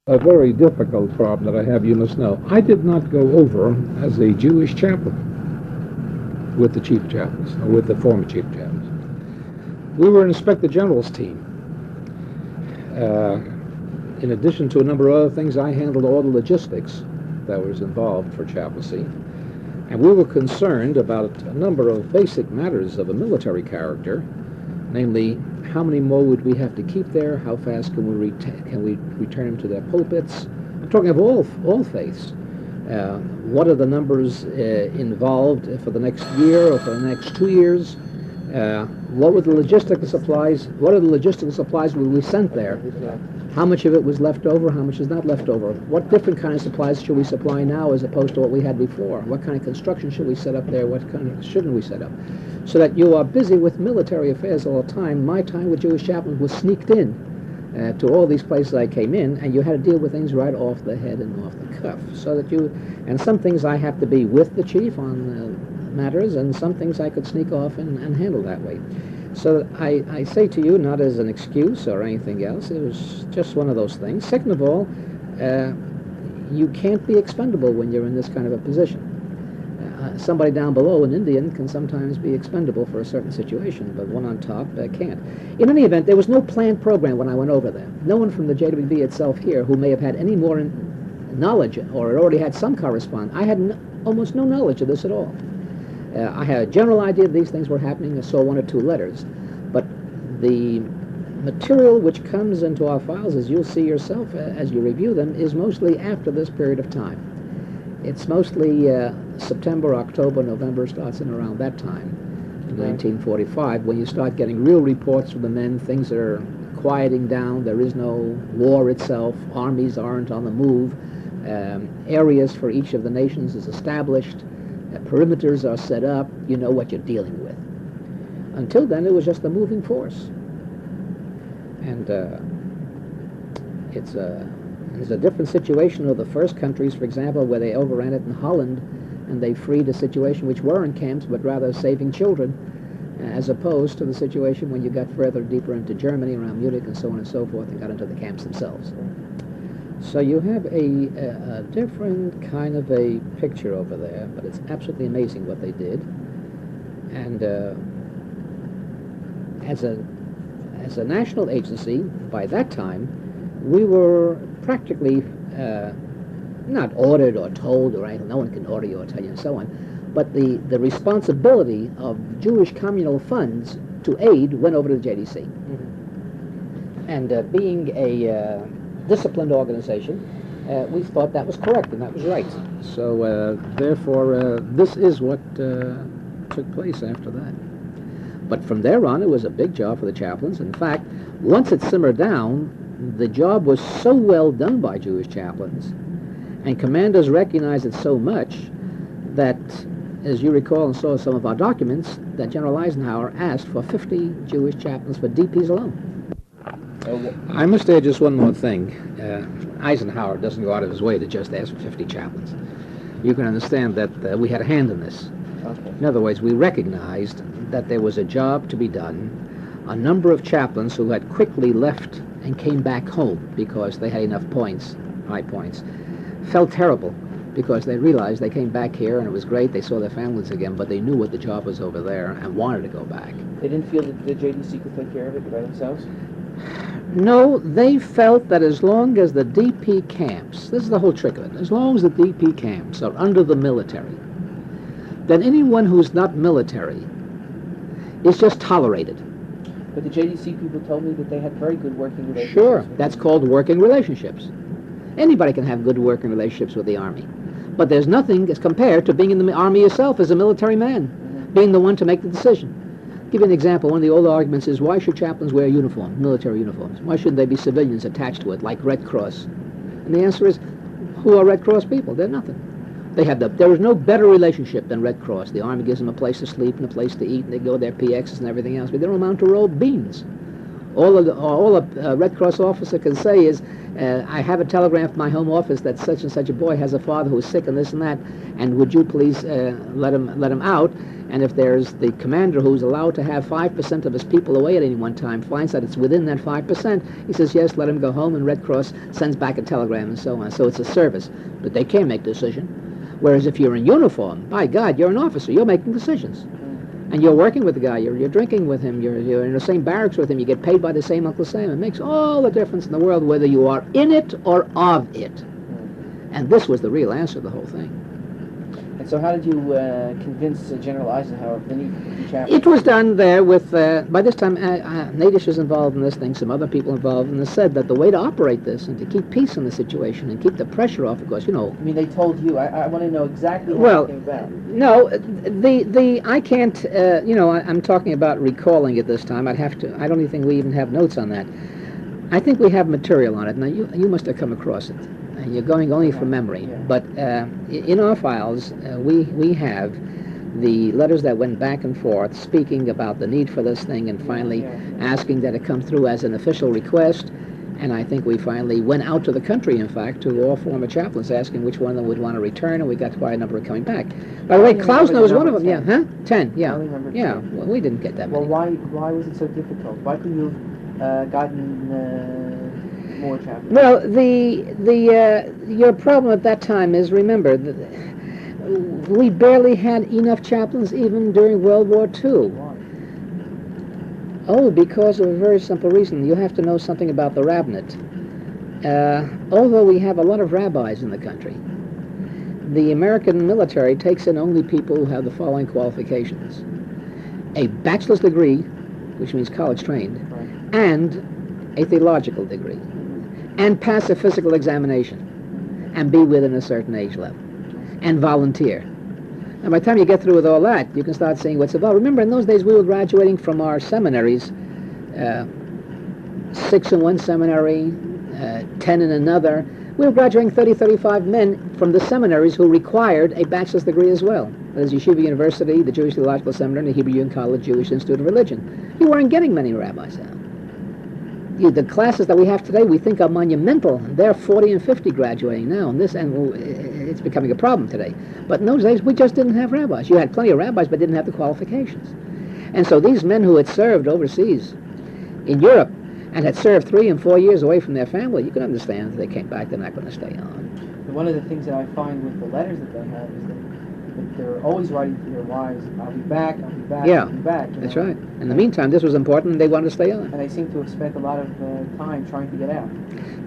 A very difficult problem that I have, you must know. I did not go over as a Jewish chaplain with the chief chaplains, or with the former chief chaplains. We were an Inspector General's team. In addition to a number of other things, I handled all the logistics that was involved for chaplaincy. And we were concerned about a number of basic matters of a military character, namely, how many more would we have to keep there? How fast can we return them to their pulpits? I'm talking of all faiths. What are the numbers involved for the next year or for the next 2 years? What were the logistical supplies? What are the logistical supplies we sent there? How much of it was left over? How much is not left over? What different kind of supplies should we supply now as opposed to what we had before? What kind of construction should we set up there? What kind of shouldn't we set up? So that you are busy with military affairs all the time. My time with Jewish chaplains was sneaked in to all these places I came in, and you had to deal with things right off the head and off the cuff. So that and some things I have to be with the chief on matters, and some things I could sneak off and handle that way. So I say to you, not as an excuse or anything else, it was just one of those things. Second of all, you can't be expendable when you're in this kind of a position. Somebody down below, an Indian, can sometimes be expendable for a certain situation, but one on top can't. In any event, there was no planned program when I went over there. No one from the JWB itself here who may have had any more knowledge or had already had some correspondence. I had almost no knowledge of this at all. I had a general idea these things were happening. I saw 1 or 2 letters, but the material which comes into our files, as you'll see yourself as you review them, is mostly after this period of time. It's mostly September, October, November, starts in around that time, 1945, when you start getting real reports from the men. Things are quieting down. There is no war itself. Armies aren't on the move. Areas for each of the nations is established. Perimeters are set up. You know what you're dealing with. Until then, it was just a moving force. And it's a different situation of the first countries, for example, where they overran it in Holland, and they freed a situation which weren't camps, but rather saving children, as opposed to the situation when you got further deeper into Germany, around Munich and so on and so forth, and got into the camps themselves. So you have a different kind of a picture over there, but it's absolutely amazing what they did. And as a national agency, by that time, we were practically not ordered or told or anything. No one can order you or tell you and so on. But the responsibility of Jewish communal funds to aid went over to the JDC. Mm-hmm. And being a disciplined organization, we thought that was correct and that was right. So therefore, this is what took place after that. But from there on, it was a big job for the chaplains. In fact, once it simmered down, the job was so well done by Jewish chaplains, and commanders recognized it so much that, as you recall and saw some of our documents, that General Eisenhower asked for 50 Jewish chaplains for DPs alone. I must add just one more thing. Eisenhower doesn't go out of his way to just ask for 50 chaplains. You can understand that we had a hand in this. Okay. In other words, we recognized that there was a job to be done. A number of chaplains who had quickly left and came back home because they had enough points, high points, felt terrible because they realized they came back here and it was great, they saw their families again, but they knew what the job was over there and wanted to go back. They didn't feel that the JDC could take care of it by themselves? No, they felt that as long as the DP camps, this is the whole trick of it, as long as the DP camps are under the military, then anyone who's not military is just tolerated. But the JDC people told me that they had very good working relationships. Sure, that's called working relationships. Anybody can have good working relationships with the Army. But there's nothing as compared to being in the Army yourself as a military man, being the one to make the decision. I'll give you an example. One of the old arguments is, why should chaplains wear uniform, military uniforms? Why shouldn't they be civilians attached to it, like Red Cross? And the answer is, who are Red Cross people? They're nothing. There is no better relationship than Red Cross. The Army gives them a place to sleep and a place to eat, and they go to their PXs and everything else, but they don't amount to rolled beans. All a Red Cross officer can say is, I have a telegram from my home office that such and such a boy has a father who's sick and this and that, and would you please let him out? And if there's the commander who's allowed to have 5% of his people away at any one time finds that it's within that 5%, he says, yes, let him go home, and Red Cross sends back a telegram and so on. So it's a service. But they can't make the decision. Whereas if you're in uniform, by God, you're an officer. You're making decisions. And you're working with the guy. You're drinking with him. You're in the same barracks with him. You get paid by the same Uncle Sam. It makes all the difference in the world whether you are in it or of it. And this was the real answer to the whole thing. And so how did you convince General Eisenhower of the need for the chaplain? It was done there with, by this time, Nadish was involved in this thing, some other people involved, and they said that the way to operate this and to keep peace in the situation and keep the pressure off, of course, you know. I mean, they told you. I want to know exactly how Well, it came about. No, I can't, I'm talking about recalling it this time. I don't even think we even have notes on that. I think we have material on it. Now, you must have come across it. You're going only from memory. Yeah. But in our files, we have the letters that went back and forth speaking about the need for this thing and finally asking that it come through as an official request. And I think we finally went out to the country, in fact, to all former chaplains asking which one of them would want to return, and we got quite a number coming back. By the way, Klausner was one of them. 10. Yeah, huh? 10, yeah. I remember 10. Yeah, well, we didn't get that many. Well, why was it so difficult? Why couldn't you have gotten more chaplains? Well, your problem at that time is, remember, we barely had enough chaplains even during World War II. Why? Oh, because of a very simple reason. You have to know something about the rabbinate. Although we have a lot of rabbis in the country, the American military takes in only people who have the following qualifications: a bachelor's degree, which means college trained, Right. and a theological degree, and pass a physical examination, and be within a certain age level, and volunteer. And by the time you get through with all that, you can start seeing what's about. Remember, in those days, we were graduating from our seminaries, 6 in one seminary, 10 in another. We were graduating 30, 35 men from the seminaries who required a bachelor's degree as well. That is Yeshiva University, the Jewish Theological Seminary, and the Hebrew Union College Jewish Institute of Religion. You weren't getting many rabbis out. The classes that we have today, we think are monumental, and they're 40 and 50 graduating now, and it's becoming a problem today. But in those days, we just didn't have rabbis. You had plenty of rabbis, but didn't have the qualifications. And so these men who had served overseas in Europe and had served 3 and 4 years away from their family, you can understand if they came back, they're not going to stay on. And one of the things that I find with the letters that they have is that they're always writing to their wives, I'll be back, I'll be back, Yeah, I'll be back. That's right. In the meantime, this was important, and they wanted to stay on. And they seem to have spent a lot of time trying to get out.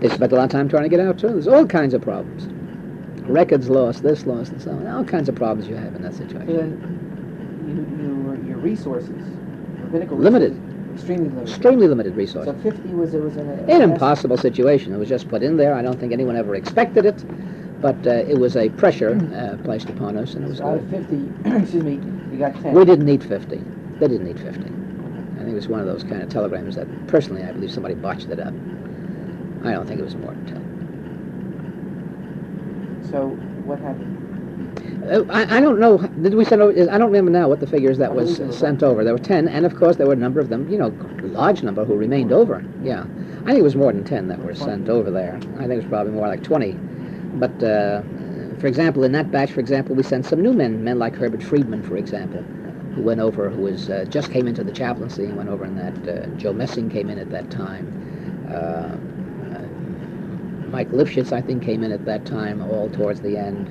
They spent a lot of time trying to get out, too. There's all kinds of problems. Records lost, this lost, and so on. All kinds of problems you have in that So situation. then your resources, rabbinical Limited. resources, extremely limited. Extremely limited resources. So 50 was an An impossible situation. It was just put in there. I don't think anyone ever expected it, but it was a pressure placed upon us, and it was So out of good. 50, excuse me, you got 10. We didn't need 50. They didn't need 50. I think it was one of those kind of telegrams that, personally, I believe somebody botched it up. I don't think it was more than 10. So what happened? I don't know. Did we send over? I don't remember now what the figures that was believe it was sent over. There were 10, and of course there were a number of them, large number who remained over. Yeah, I think it was more than 10 that were sent over there. I think it was probably more like 20. But for example, in that batch, for example, we sent some new men like Herbert Friedman, for example, who went over, who was just came into the chaplaincy and went over in that. Joe Messing came in at that time. Mike Lifshitz, I think, came in at that time, all towards the end.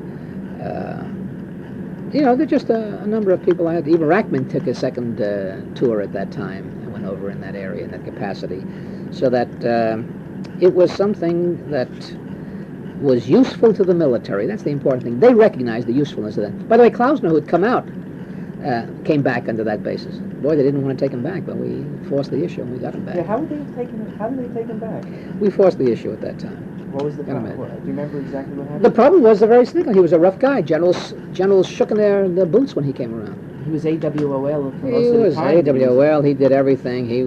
There's just a number of people I had. Even Rackman took a second tour at that time and went over in that area, in that capacity. So that it was something that was useful to the military. That's the important thing. They recognized the usefulness of that. By the way, Klausner, who had come out, came back under that basis. Boy, they didn't want to take him back, but we forced the issue and we got him back. Yeah, how did they take him back? We forced the issue at that time. What was the Got him problem? in. Do you remember exactly what happened? The problem was very simple. He was a rough guy. Generals shook in their boots when he came around. He was AWOL for He most of the was time. AWOL. He did everything. He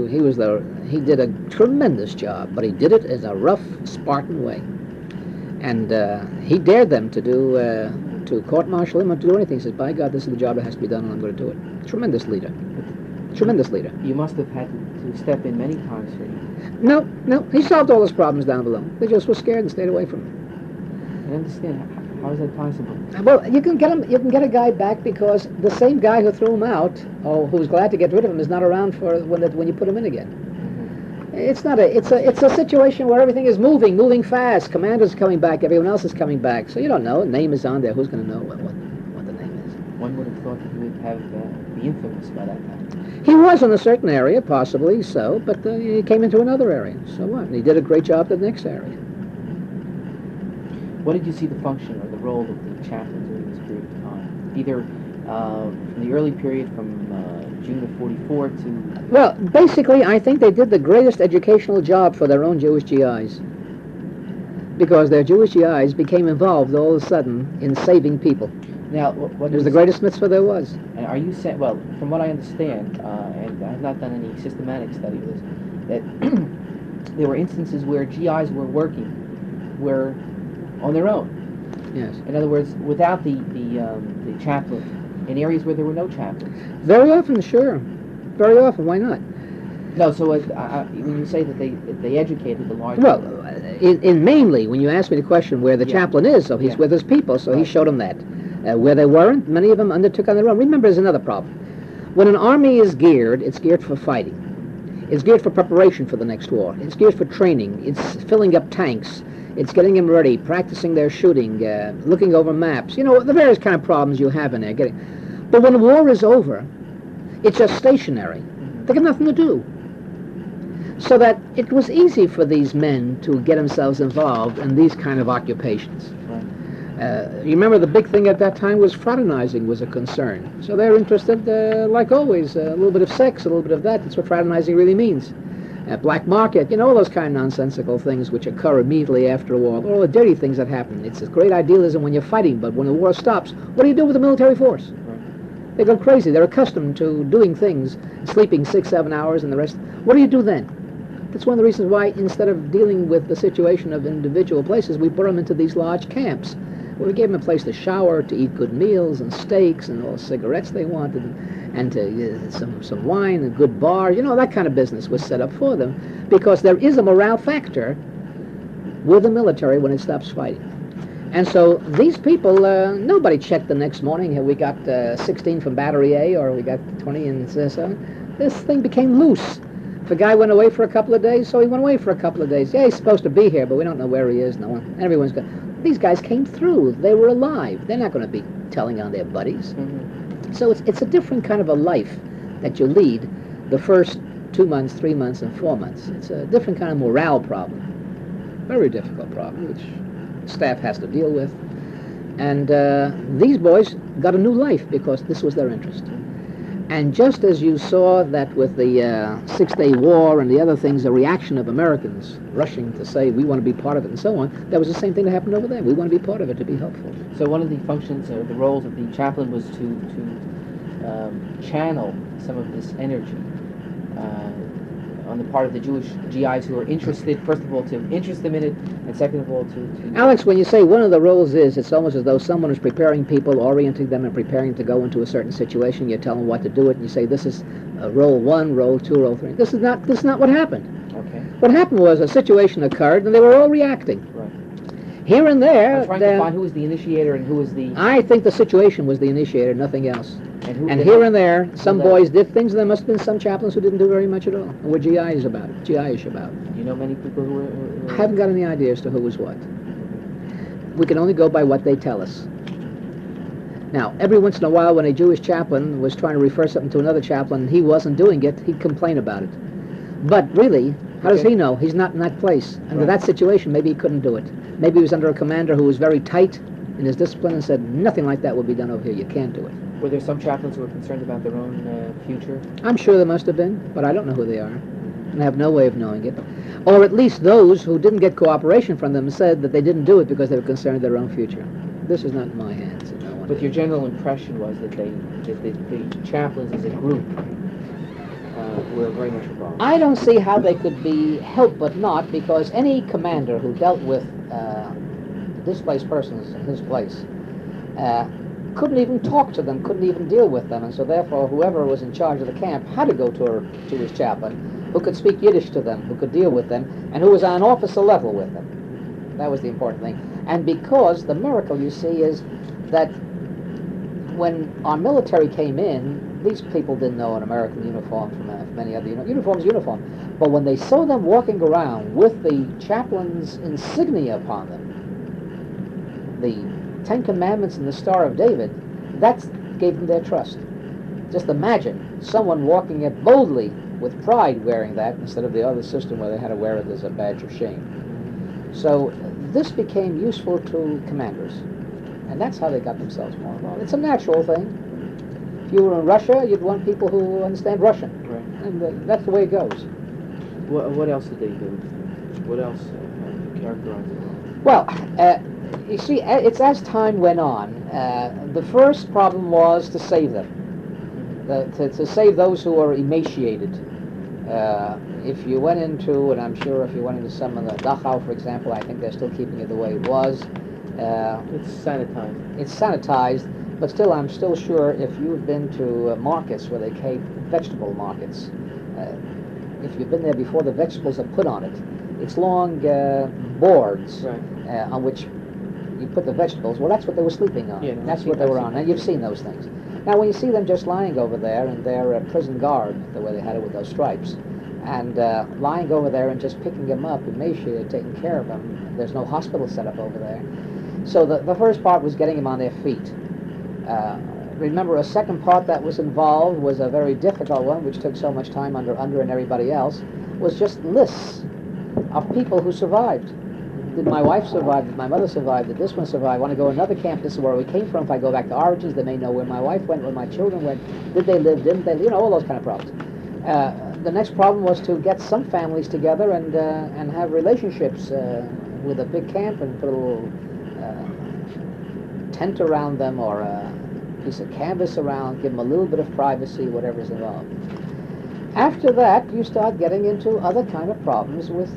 did a tremendous job, but he did it in a rough Spartan way. And he dared them to court-martial him or to do anything. He says, by God, this is the job that has to be done, and I'm going to do it. Tremendous leader. Tremendous leader. You must have had to step in many times for him. No, he solved all his problems down below. They just were scared and stayed away from him. I understand. How is that possible? Well, you can get a guy back because the same guy who threw him out, or who was glad to get rid of him, is not around for when you put him in again. It's not it's a situation where everything is moving fast. Commander's coming back, everyone else is coming back. So you don't know. Name is on there. Who's going to know what the name is? One would have thought that he would have be infamous by that time. He was in a certain area, possibly so, but he came into another area. So what? And he did a great job in the next area. What did you see the function or the role of the chaplain during this period of time? Either from the early period from June of 44 to... Well, basically, I think they did the greatest educational job for their own Jewish GIs. Because their Jewish GIs became involved all of a sudden in saving people. Now, what it was the greatest mitzvah there was. And are you saying, well, from what I understand, and I have not done any systematic study of this, that there were instances where GIs were on their own. Yes. In other words, without the chaplain, in areas where there were no chaplains. Very often, sure. Very often, why not? No, so when you say that they educated the large... Well, in mainly, when you ask me the question where the chaplain is, so he's with his people, so he showed them that. Where they weren't, many of them undertook on their own. Remember, there's another problem. When an army is geared, it's geared for fighting. It's geared for preparation for the next war. It's geared for training. It's filling up tanks. It's getting them ready, practicing their shooting, looking over maps. You know, the various kind of problems you have in there. But when the war is over, it's just stationary. They got nothing to do. So that it was easy for these men to get themselves involved in these kind of occupations. You remember the big thing at that time was fraternizing was a concern. So they're interested, like always, a little bit of sex, a little bit of that. That's what fraternizing really means. Black market, you know, all those kind of nonsensical things which occur immediately after a war, all the dirty things that happen. It's a great idealism when you're fighting, but when the war stops, what do you do with the military force? They go crazy. They're accustomed to doing things, sleeping 6-7 hours and the rest. What do you do then? That's one of the reasons why, instead of dealing with the situation of individual places, we put them into these large camps. Where we gave them a place to shower, to eat good meals and steaks and all the cigarettes they wanted, and to some wine and good bar. You know, that kind of business was set up for them, because there is a morale factor with the military when it stops fighting. And so these people, nobody checked the next morning, have we got 16 from Battery A, or we got 20 and so. This thing became loose. If a guy went away for a couple of days, so he went away for a couple of days. Yeah, he's supposed to be here, but we don't know where he is. No one. Everyone's got. These guys came through. They were alive. They're not going to be telling on their buddies. Mm-hmm. So it's a different kind of a life that you lead the first 2 months, 3 months, and 4 months. It's a different kind of morale problem. Very difficult problem, which staff has to deal with. And these boys got a new life because this was their interest. And just as you saw that with the Six-Day War and the other things, the reaction of Americans rushing to say, we want to be part of it and so on, that was the same thing that happened over there. We want to be part of it, to be helpful. So one of the functions or the roles of the chaplain was to channel some of this energy on the part of the Jewish GIs who are interested, first of all, to interest them in it, and second of all, to... Alex, when you say one of the roles is, it's almost as though someone is preparing people, orienting them, and preparing to go into a certain situation. You tell them what to do it, and you say, this is role 1, role 2, role 3. This is not what happened. Okay. What happened was a situation occurred, and they were all reacting. Right. Here and there... I'm trying to find who was the initiator and who was the... I think the situation was the initiator, nothing else. And here and there, some boys did things, and there must have been some chaplains who didn't do very much at all, and were GIish about it. You know many people who were... I haven't got any idea as to who was what. We can only go by what they tell us. Now, every once in a while, when a Jewish chaplain was trying to refer something to another chaplain and he wasn't doing it, he'd complain about it. But really, how does he know? He's not in that place. Under that situation, maybe he couldn't do it. Maybe he was under a commander who was very tight in his discipline and said, nothing like that will be done over here. You can't do it. Were there some chaplains who were concerned about their own future? I'm sure there must have been, but I don't know who they are. And I have no way of knowing it. Or at least those who didn't get cooperation from them said that they didn't do it because they were concerned with their own future. This is not in my hands. But your general impression was that the chaplains as a group were very much involved. I don't see how they could be helped but not, because any commander who dealt with displaced persons in his place couldn't even talk to them, couldn't even deal with them, and so therefore whoever was in charge of the camp had to go to a Jewish chaplain who could speak Yiddish to them, who could deal with them, and who was on officer level with them. That was the important thing. And because the miracle, you see, is that when our military came in, these people didn't know an American uniform from many other uniforms. But when they saw them walking around with the chaplain's insignia upon them, the Ten Commandments and the Star of David, that gave them their trust. Just imagine someone walking it boldly with pride wearing that instead of the other system where they had to wear it as a badge of shame. So this became useful to commanders, and that's how they got themselves more involved. It's a natural thing. If you were in Russia, you'd want people who understand Russian, right. And that's the way it goes. What else did they do? What else characterized it? Well, you see, it's as time went on. The first problem was to save them, to save those who were emaciated. If you went into, and I'm sure if you went into some of the Dachau, for example, I think they're still keeping it the way it was. It's sanitized. It's sanitized, but still, I'm still sure if you've been to markets where they keep vegetable markets, if you've been there before the vegetables are put on it, it's long boards right. On which you put the vegetables. Well, that's what they were sleeping on. Yeah, that's what they were on. And you've seen those things. Now, when you see them just lying over there in their prison guard, the way they had it with those stripes, and lying over there and just picking them up, emaciated, taking care of them, there's no hospital set up over there. So the first part was getting them on their feet. Remember, a second part that was involved was a very difficult one, which took so much time under and everybody else, was just lists of people who survived. Did my wife survive? Did my mother survive? Did this one survive? I want to go to another camp. This is where we came from. If I go back to origins, they may know where my wife went, where my children went. Did they live? Didn't they? You know, all those kind of problems. The next problem was to get some families together and have relationships with a big camp and put a little tent around them or a piece of canvas around, give them a little bit of privacy, whatever's involved. After that, you start getting into other kind of problems with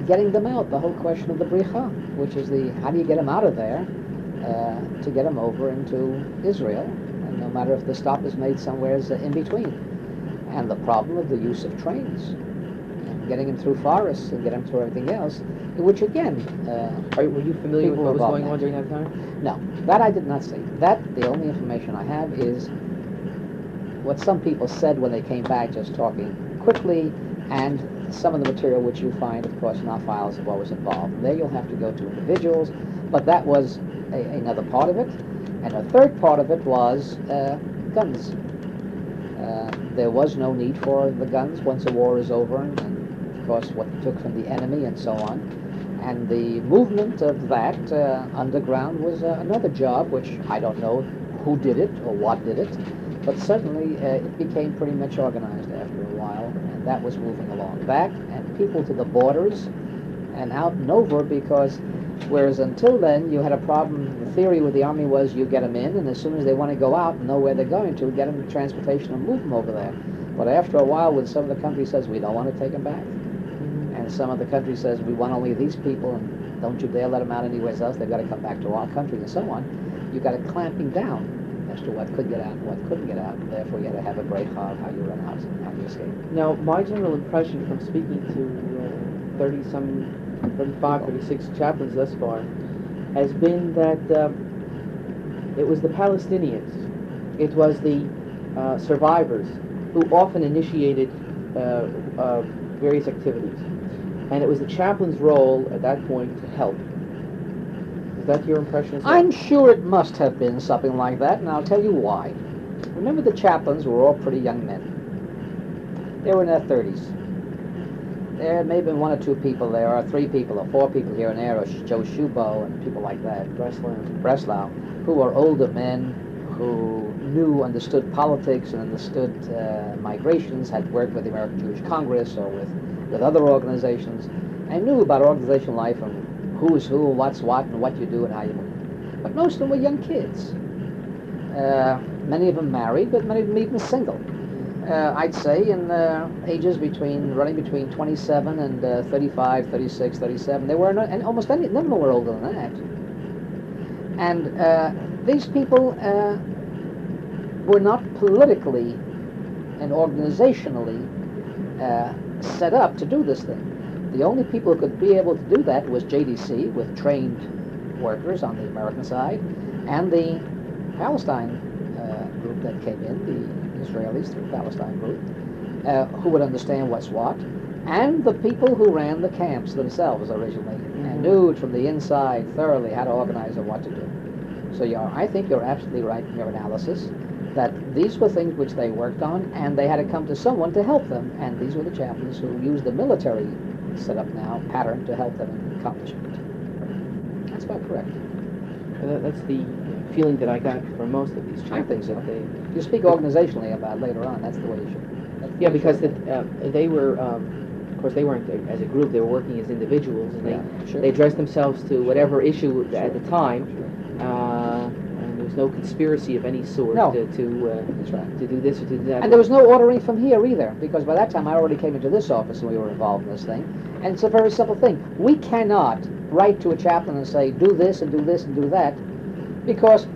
getting them out, the whole question of the bricha, which is how do you get them out of there to get them over into Israel, and no matter if the stop is made somewhere in between. And the problem of the use of trains, and getting them through forests and getting them through everything else, which again... were you familiar with what was going on during that time? No, that I did not see. The only information I have is what some people said when they came back, just talking quickly, and some of the material which you find, of course, in our files of what was involved. There you'll have to go to individuals, but that was another part of it. And a third part of it was guns. There was no need for the guns once the war is over, and of course what you took from the enemy and so on. And the movement of that underground was another job, which I don't know who did it or what did it, but certainly it became pretty much organized after a while, and that was moving along. That and people to the borders and out and over, because whereas until then you had a problem, the theory with the army was you get them in, and as soon as they want to go out and know where they're going to, get them transportation and move them over there. But after a while, when some of the country says we don't want to take them back, and some of the country says we want only these people, and don't you dare let them out anywhere else, they've got to come back to our country and so on, you got a clamping down as to what could get out and what couldn't get out, and therefore you had to have a break of how you run out and how you escape. Now, my general impression from speaking to 35, 36 chaplains thus far has been that it was the Palestinians, it was the survivors who often initiated various activities. And it was the chaplain's role at that point to help. Is that your impression as well? I'm sure it must have been something like that, and I'll tell you why. Remember, the chaplains were all pretty young men. They were in their 30s. There may have been one or two people there, or 3 people, or 4 people here and there, or Joe Shubo and people like that, Breslau, who were older men who understood politics and understood migrations, had worked with the American Jewish Congress or with other organizations, and knew about organizational life and who is who, what's what, and what you do and how you move. But most of them were young kids. Many of them married, but many of them even single. I'd say in ages running between 27 and 35, 36, 37. They were, and almost none of them were older than that. And these people were not politically and organizationally set up to do this thing. The only people who could be able to do that was JDC, with trained workers on the American side, and the Palestine group that came in, the Israelis through Palestine group, who would understand what's what, and the people who ran the camps themselves originally, and knew from the inside thoroughly how to organize and what to do. So I think you're absolutely right in your analysis that these were things which they worked on, and they had to come to someone to help them, and these were the chaplains who used the military setup now pattern to help them in accomplishment. That's about correct. That's the feeling that I got from most of these chaplains. I think so. You speak organizationally about later on. That's the way you should. Yeah, because they were, of course, they weren't as a group. They were working as individuals, and they addressed themselves to whatever issue at the time. And there was no conspiracy of any sort to do this or to do that. And there was no ordering from here either, because by that time I already came into this office and we were involved in this thing. And it's a very simple thing. We cannot write to a chaplain and say, do this and do this and do that, because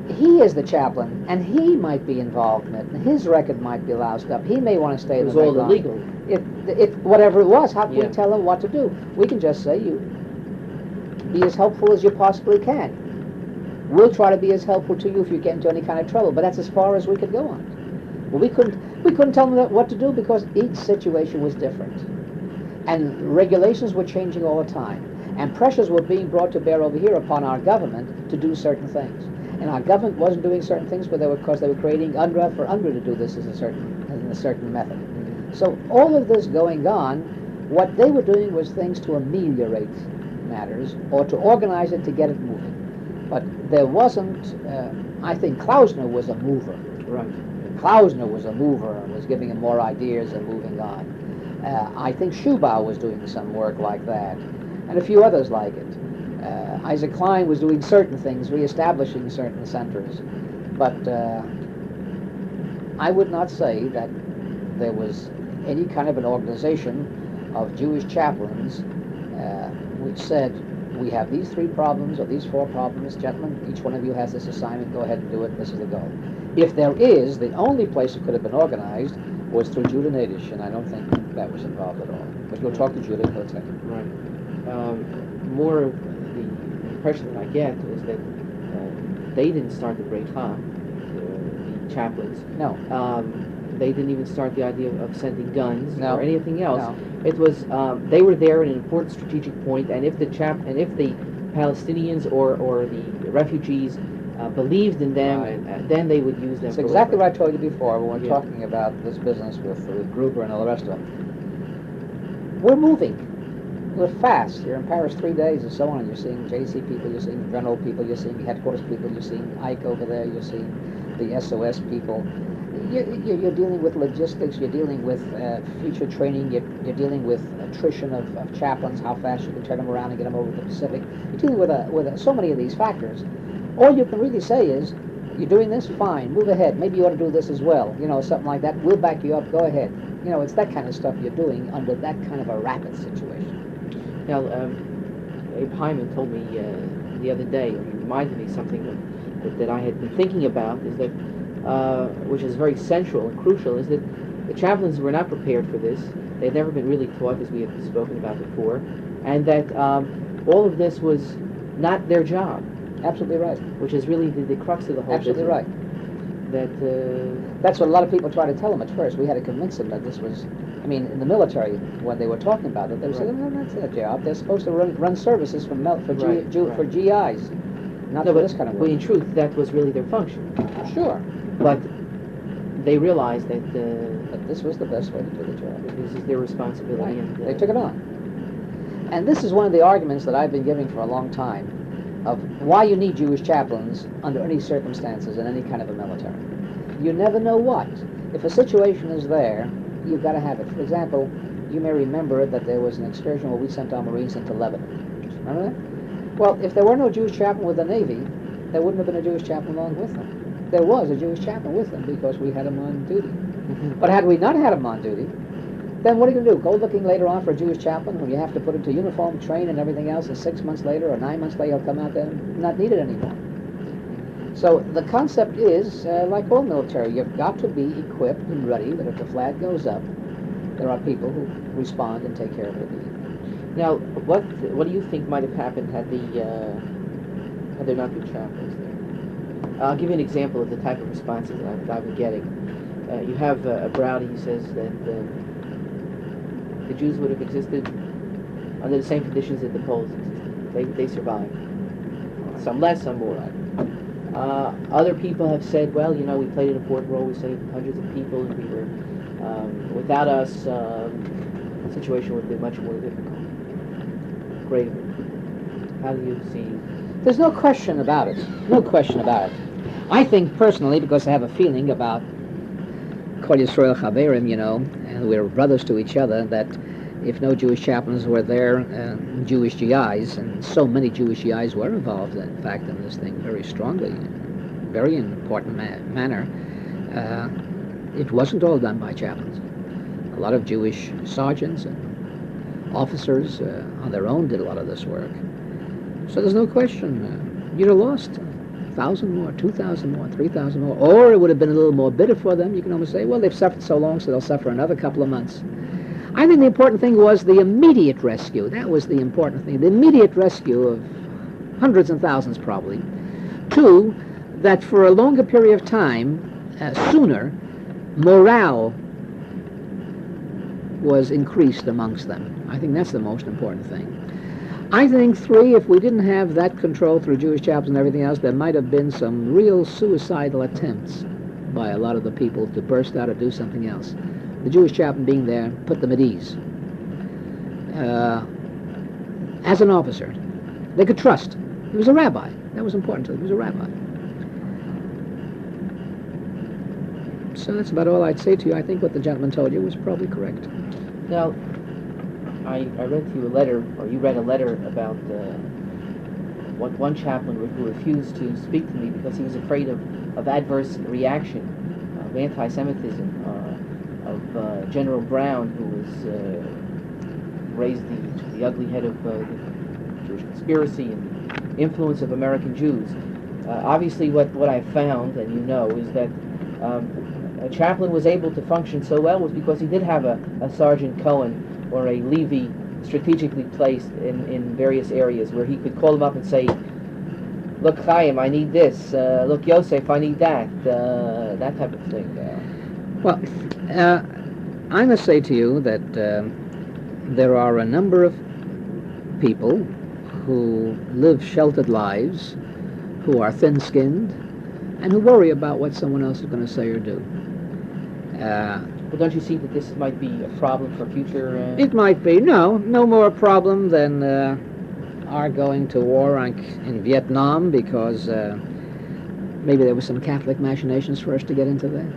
he is the chaplain, and he might be involved in it, and his record might be loused up. He may want to stay in the background. It was all illegal. Whatever it was, how can we tell him what to do? We can just say, you be as helpful as you possibly can. We'll try to be as helpful to you if you get into any kind of trouble, but that's as far as we could go on it. Well, we couldn't tell them what to do because each situation was different. And regulations were changing all the time. And pressures were being brought to bear over here upon our government to do certain things. And our government wasn't doing certain things because they were creating UNRWA for UNRWA to do this in a certain method. So all of this going on, what they were doing was things to ameliorate matters or to organize it to get it moving. But there wasn't, I think Klausner was a mover. Right. Klausner was a mover and was giving him more ideas and moving on. I think Schubau was doing some work like that, and a few others like it. Isaac Klein was doing certain things, reestablishing certain centers. But I would not say that there was any kind of an organization of Jewish chaplains which said, we have these 3 problems or these 4 problems, gentlemen, each one of you has this assignment, go ahead and do it, this is the goal. If there is, the only place it could have been organized was through Judah Nadish, and I don't think that was involved at all. But you'll talk to Judah, he'll tell you. Right. More of the impression that I get is that they didn't start the Brechah, the chaplains. No. They didn't even start the idea of sending guns No. or anything else. No. It was they were there at an important strategic point, and if the Palestinians or the refugees believed in them, Right. then they would use them. It's exactly what I told you before when we were talking about this business with Gruber and all the rest of them. We're moving. We're fast. You're in Paris 3 days and so on. You're seeing JC people, you're seeing general people, you're seeing headquarters people, you're seeing Ike over there, you're seeing the SOS people. You're dealing with logistics, you're dealing with future training, you're dealing with attrition of chaplains, how fast you can turn them around and get them over the Pacific. You're dealing with so many of these factors. All you can really say is, you're doing this, fine, move ahead, maybe you ought to do this as well, something like that, we'll back you up, go ahead. It's that kind of stuff you're doing under that kind of a rapid situation. Now, Abe Hyman told me the other day, he reminded me something that I had been thinking about, is that which is very central and crucial, is that the chaplains were not prepared for this. They had never been really taught, as we had spoken about before, and that all of this was not their job. Absolutely right. Which is really the crux of the whole Absolutely business. Right. That's what a lot of people try to tell them at first. We had to convince them that this was, in the military, when they were talking about it, they would say, no, that's their job. They're supposed to run services for GIs, not for this kind of work. Well, in truth, that was really their function. Sure. But they realized that this was the best way to do the job. This is their responsibility. Right. And, they took it on. And this is one of the arguments that I've been giving for a long time of why you need Jewish chaplains under any circumstances in any kind of a military. You never know what. If a situation is there, you've got to have it. For example, you may remember that there was an excursion where we sent our Marines into Lebanon. Remember that? Well, if there were no Jewish chaplain with the Navy, there wouldn't have been a Jewish chaplain along with them. There was a Jewish chaplain with them because we had him on duty. But had we not had him on duty, then what are you going to do? Go looking later on for a Jewish chaplain when you have to put him to uniform, train, and everything else, and 6 months later or 9 months later he'll come out there not needed anymore. So the concept is, like all military, you've got to be equipped and ready that if the flag goes up, there are people who respond and take care of it immediately. Now, what do you think might have happened had there not been chaplains there? I'll give you an example of the type of responses that I've been getting. You have a Brownie who says that the Jews would have existed under the same conditions that the Poles existed. They survived. Some less, some more. Other people have said, well, you know, we played an important role. We saved hundreds of people, and we were without us, the situation would have been much more difficult. Great. How do you see? There's no question about it. No question about it. I think personally, because I have a feeling about Kol Yisrael Chaverim, you know, and we're brothers to each other, that if no Jewish chaplains were there, Jewish GIs, and so many Jewish GIs were involved, in fact, in this thing very strongly, very important manner, it wasn't all done by chaplains. A lot of Jewish sergeants and officers on their own did a lot of this work. So there's no question. You'd have lost 1,000 more, 2,000 more, 3,000 more, or it would have been a little more bitter for them. You can almost say, well, they've suffered so long, so they'll suffer another couple of months. I think the important thing was the immediate rescue. That was the important thing. The immediate rescue of hundreds and thousands, probably. Two, that for a longer period of time, sooner, morale was increased amongst them. I think that's the most important thing. I think, three, if we didn't have that control through Jewish chaplains and everything else, there might have been some real suicidal attempts by a lot of the people to burst out or do something else. The Jewish chaplain being there put them at ease. As an officer, they could trust. He was a rabbi. That was important to them. He was a rabbi. So that's about all I'd say to you. I think what the gentleman told you was probably correct. Now, I read to you a letter, or you read a letter about one chaplain who refused to speak to me because he was afraid of adverse reaction, of anti-Semitism, of General Brown, who was raised the ugly head of the Jewish conspiracy and the influence of American Jews. Obviously, what I found, and you know, is that a chaplain was able to function so well was because he did have a Sergeant Cohen or a Levy strategically placed in various areas where he could call him up and say, look, Chaim, I need this. Look, Yosef, I need that. That type of thing. Well, I must say to you that there are a number of people who live sheltered lives, who are thin-skinned, and who worry about what someone else is going to say or do. But don't you see that this might be a problem for future... It might be. No more a problem than our going to war in Vietnam because maybe there were some Catholic machinations for us to get into there.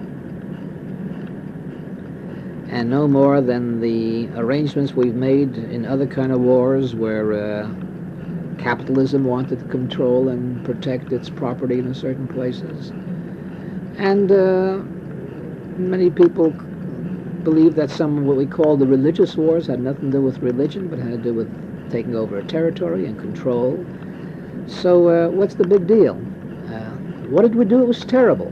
And no more than the arrangements we've made in other kind of wars where capitalism wanted to control and protect its property in certain places. And many people believe that some of what we call the religious wars had nothing to do with religion, but had to do with taking over a territory and control. So what's the big deal? What did we do? It was terrible.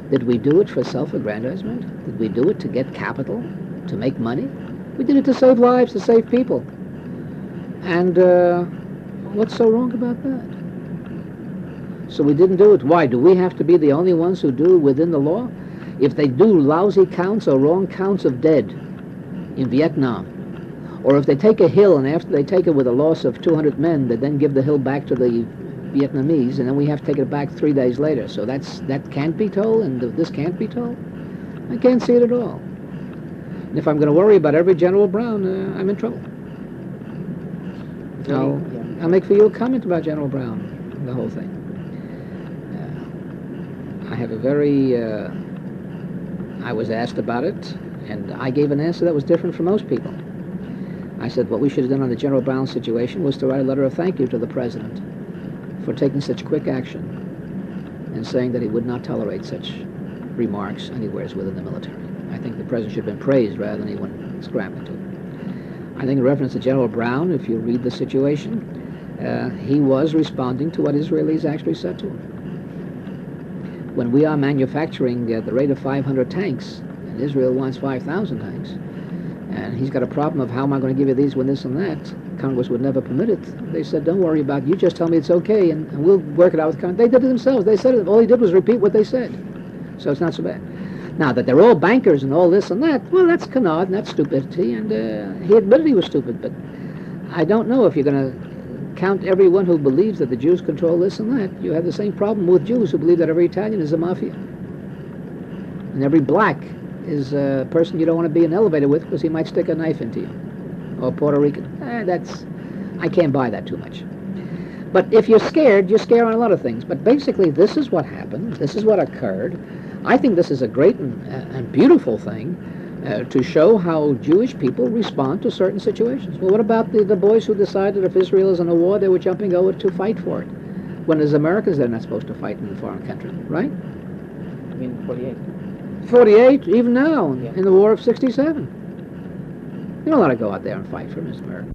Did we do it for self-aggrandizement? Did we do it to get capital, to make money? We did it to save lives, to save people. And what's so wrong about that? So we didn't do it. Why? Do we have to be the only ones who do it within the law? If they do lousy counts or wrong counts of dead in Vietnam, or if they take a hill and after they take it with a loss of 200 men, they then give the hill back to the Vietnamese, and then we have to take it back 3 days later. So that can't be told, and this can't be told? I can't see it at all. And if I'm going to worry about every General Brown, I'm in trouble. I'll make for you a comment about General Brown and the whole thing. I have a very... I was asked about it, and I gave an answer that was different from most people. I said what we should have done on the General Brown situation was to write a letter of thank you to the President for taking such quick action and saying that he would not tolerate such remarks anywhere within the military. I think the President should have been praised rather than anyone scrambling to it. I think in reference to General Brown, if you read the situation, he was responding to what Israelis actually said to him. when we are manufacturing at the rate of 500 tanks, and Israel wants 5,000 tanks, and he's got a problem of how am I going to give you these when this and that, Congress would never permit it. They said, don't worry about it. You just tell me it's okay, and we'll work it out with Congress. They did it themselves. They said it. All he did was repeat what they said. So it's not so bad. Now, that they're all bankers and all this and that, well, that's canard and that's stupidity, and he admitted he was stupid, but I don't know if you're going to count everyone who believes that the Jews control this and that. You have the same problem with Jews who believe that every Italian is a mafia. And every black is a person you don't want to be in an elevator with because he might stick a knife into you. Or Puerto Rican. I can't buy that too much. But if you're scared, you're scared on a lot of things. But basically, this is what happened. This is what occurred. I think this is a great and beautiful thing to show how Jewish people respond to certain situations. Well, what about the boys who decided if Israel is in a war, they were jumping over to fight for it? When as Americans, they're not supposed to fight in a foreign country, right? I mean, 48. 48, even now, Yeah. in the War of 67. You don't want to go out there and fight for Miss America.